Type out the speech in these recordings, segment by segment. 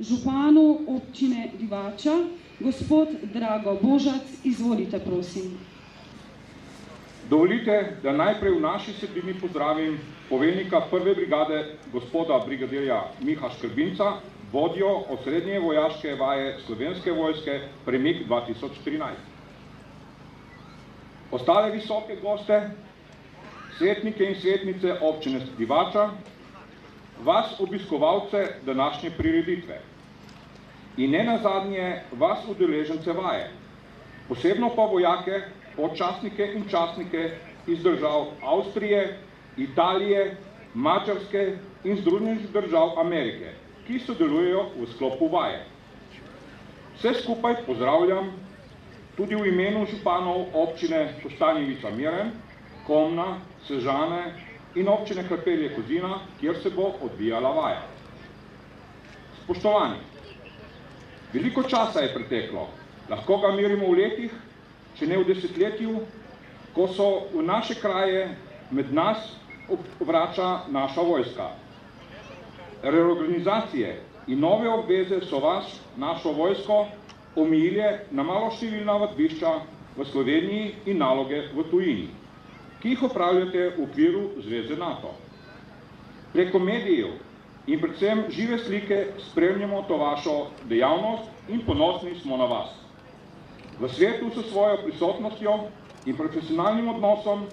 županu občine Divača, gospod Drago Božac. Izvolite, prosim. Dovolite, da najprej v naši sredini pozdravim poveljnika prve brigade, gospoda brigadirja Miha Škrbinca, vodjo osrednje vojaške vaje Slovenske vojske Premik 2013. Ostale visoke goste, svetnike in svetnice občine Divača, vas obiskovalce današnje prireditve in ne nazadnje vas udeležence vaje, posebno pa vojake, podčastnike in častnike iz držav Avstrije, Italije, Madžarske in Združenih držav Amerike, ki sodelujejo v sklopu vaje. Vse skupaj pozdravljam tudi v imenu županov občine Kostanjevica Miren, Komna, Sežane in občine Hrpelje Kozina, kjer se bo odvijala vaja. Spoštovani, veliko časa je preteklo, lahko ga merimo v letih, če ne v desetletju, ko so v naše kraje med nas vrača naša vojska. Reorganizacije in nove obveze so vas, našo vojsko, omejile na maloštevilna vadbišča v Sloveniji in naloge v tujini, ki jih opravljate v okviru Zveze NATO. Preko medijev in predvsem žive slike spremljamo to vašo dejavnost in ponosni smo na vas. V svetu s svojo prisotnostjo in profesionalnim odnosom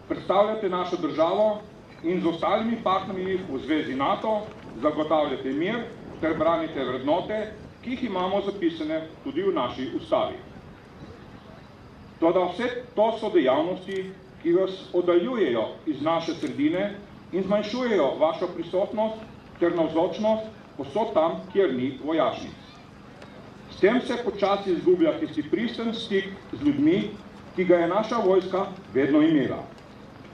predstavljate našo državo in z ostalimi partnerji v Zvezi NATO zagotavljate mir ter branite vrednote, ki jih imamo zapisane tudi v naši ustavi. Toda vse to so dejavnosti, ki vas oddaljujejo iz naše sredine in zmanjšujejo vašo prisotnost ter navzočnost povsod tam, kjer ni vojašnic. S tem se počasi izgublja tisti pristen stik z ljudmi, ki ga je naša vojska vedno imela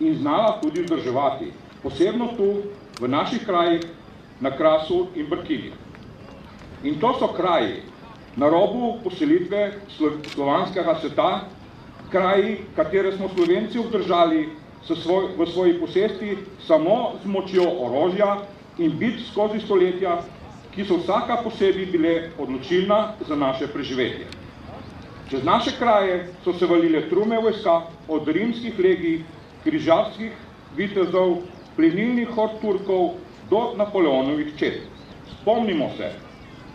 in znala tudi vzdrževati, posebno tu, v naših krajih, na Krasu in Brkini. In to so kraji na robu poselitve slovanskega sveta, kraji, katere smo Slovenci obdržali v svoji posesti samo z močjo orožja in bitk skozi stoletja, ki so vsaka posebej bile odločilna za naše preživetje. Čez naše kraje so se valile trume vojska od rimskih legij, križarskih vitezov, plenilnih hord Turkov do Napoleonovih čet. Spomnimo se,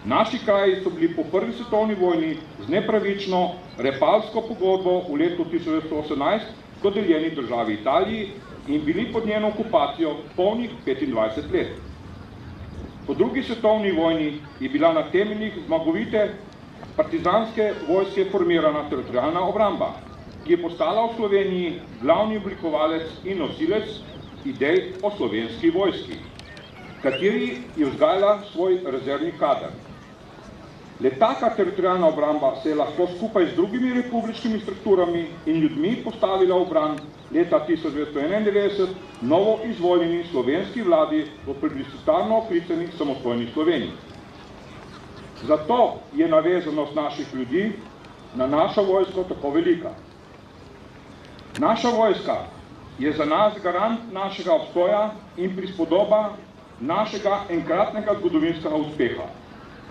naši kraji so bili po prvi svetovni vojni z nepravično Repalsko pogodbo v letu 1918 dodeljeni državi Italiji in bili pod njeno okupacijo polnih 25 let. Po drugi svetovni vojni je bila na temeljih zmagovite partizanske vojske formirana teritorialna obramba, ki je postala v Sloveniji glavni oblikovalec in nosilec idej o slovenski vojski, kateri je vzgajala svoj rezervni kader. Le taka teritorialna obramba se je lahko skupaj z drugimi republičnimi strukturami in ljudmi postavila v bran leta 1991 novo izvoljeni slovenski vladi v plebiscitarno oklicanih samostojnih Sloveniji. Zato je navezanost naših ljudi na našo vojsko tako velika. Naša vojska je za nas garant našega obstoja in prispodoba našega enkratnega zgodovinskega uspeha.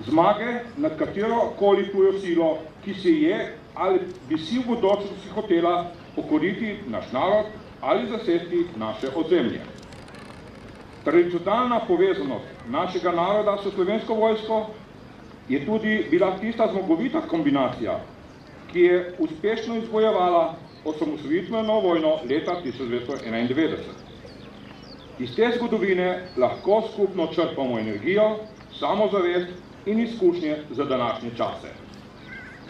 Zmage nad katero koli tujo silo, ki se je ali bi si v bodočnosti hotela pokoriti naš narod ali zasesti naše ozemlje. Tradicionalna povezanost našega naroda s Slovensko vojsko je tudi bila tista zmagovita kombinacija, ki je uspešno izbojevala osamosvojitveno vojno leta 1991. Iz te zgodovine lahko skupno črpamo energijo, samozavest in izkušnje za današnje čase.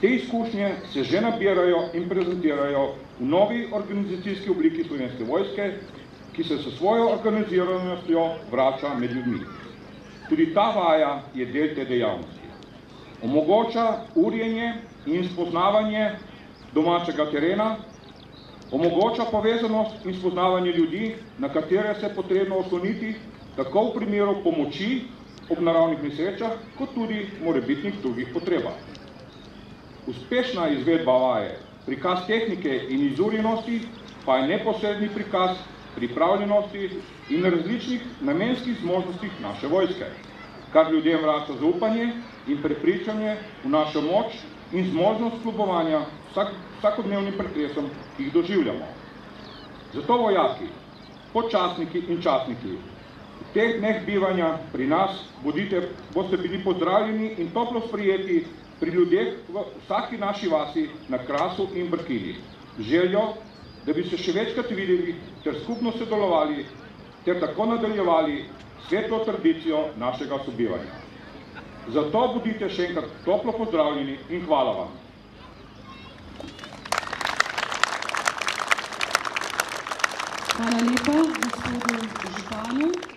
Te izkušnje se že nabirajo in prezentirajo v novi organizacijski obliki Slovenske vojske, ki se s svojo organiziranostjo vrača med ljudmi. Tudi ta vaja je del te dejavnosti. Omogoča urjenje in spoznavanje domačega terena, omogoča povezanost in spoznavanje ljudi, na katere se je potrebno osloniti, tako v primeru pomoči ob naravnih nesrečah, kot tudi morebitnih drugih potrebah. Uspešna izvedba vaje, prikaz tehnike in izurjenosti, pa je neposredni prikaz pripravljenosti in različnih namenskih zmožnostih naše vojske. kar ljudem vrača zaupanje in prepričanje v našo moč in zmožnost kljubovanja vsakodnevnim pretresom, ki jih doživljamo. Zato vojaki, podčastniki in častniki, v teh dneh bivanja pri nas boste bili pozdravljeni in toplo sprejeti pri ljudeh v vsaki naši vasi na Krasu in Brkini. Željo, da bi se še večkrat videli ter skupno sodelovali ter tako nadaljevali svetlo tradicijo našega sobivanja. Zato bodite še enkrat toplo pozdravljeni in hvala vam. Hvala lepa gospodu županu.